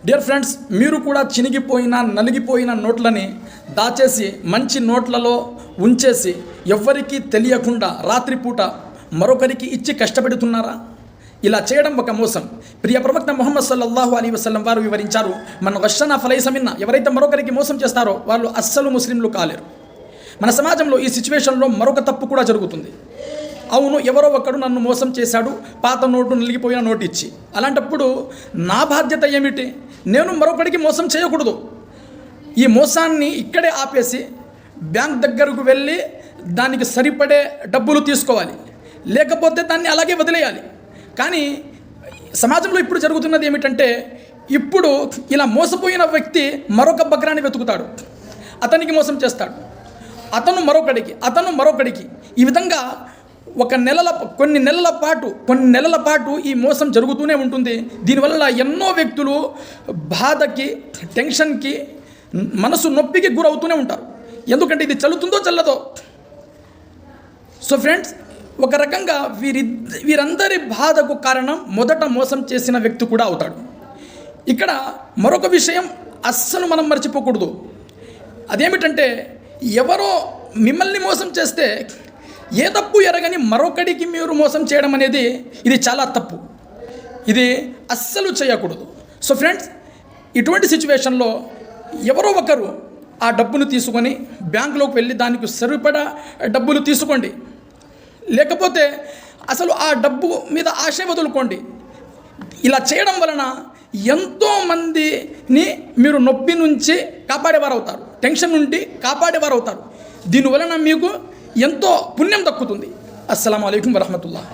Dear friends, మీరు కూడా చినిగిపోయిన నలిగిపోయిన నోట్లని దాచేసి మంచి నోట్లలో ఉంచేసి ఎవ్వరికీ తెలియకుండా రాత్రిపూట మరొకరికి ఇచ్చి కష్టపెడుతున్నారా? ఇలా చేయడం ఒక మోసం. ప్రియ ప్రవక్త ముహమ్మద్ సల్లల్లాహు అలైహి వసల్లం వారు వివరించారు, మన గషన ఫలైస మిన్న, ఎవరైతే మరొకరికి మోసం చేస్తారో వాళ్ళు అస్సలు ముస్లింలు కాలేరు. మన సమాజంలో ఈ సిచ్యువేషన్లో మరొక తప్పు కూడా జరుగుతుంది. అవును, ఎవరో ఒకడు నన్ను మోసం చేశాడు, పాత నోటు నలిగిపోయిన నోటు ఇచ్చి. అలాంటప్పుడు నా బాధ్యత ఏమిటి? నేను మరొకడికి మోసం చేయకూడదు. ఈ మోసాన్ని ఇక్కడే ఆపేసి బ్యాంక్ దగ్గరకు వెళ్ళి దానికి సరిపడే డబ్బులు తీసుకోవాలి, లేకపోతే దాన్ని అలాగే వదిలేయాలి. కానీ సమాజంలో ఇప్పుడు జరుగుతున్నది ఏమిటంటే, ఇప్పుడు ఇలా మోసపోయిన వ్యక్తి మరొక బక్రాన్ని వెతుకుతాడు, అతనికి మోసం చేస్తాడు, అతను మరొకడికి. ఈ విధంగా కొన్ని నెలల పాటు ఈ మోసం జరుగుతూనే ఉంటుంది. దీనివల్ల ఎన్నో వ్యక్తులు బాధకి, టెన్షన్కి, మనసు నొప్పికి గురవుతూనే ఉంటారు. ఎందుకంటే ఇది చల్లుతుందో చల్లదో. సో ఫ్రెండ్స్, ఒక రకంగా వీరందరి బాధకు కారణం మొదట మోసం చేసిన వ్యక్తి కూడా అవుతాడు. ఇక్కడ మరొక విషయం అస్సలు మనం మర్చిపోకూడదు. అదేమిటంటే, ఎవరో మిమ్మల్ని మోసం చేస్తే ఏ తప్పు ఎరగని మరొకడికి మీరు మోసం చేయడం అనేది ఇది చాలా తప్పు. ఇది అస్సలు చేయకూడదు. సో ఫ్రెండ్స్, ఇటువంటి సిచ్యువేషన్లో ఎవరో ఒకరు ఆ డబ్బును తీసుకొని బ్యాంకులోకి వెళ్ళి దానికి సరిపడా డబ్బులు తీసుకోండి, లేకపోతే అసలు ఆ డబ్బు మీద ఆశ వదులుకోండి. ఇలా చేయడం వలన ఎంతోమందిని మీరు నొప్పి నుంచి కాపాడేవారు అవుతారు, టెన్షన్ నుండి కాపాడేవారు అవుతారు. దీనివలన మీకు ఎంతో పుణ్యం దక్కుతుంది. అస్సలాము అలైకుం వరహమతుల్లాహ్.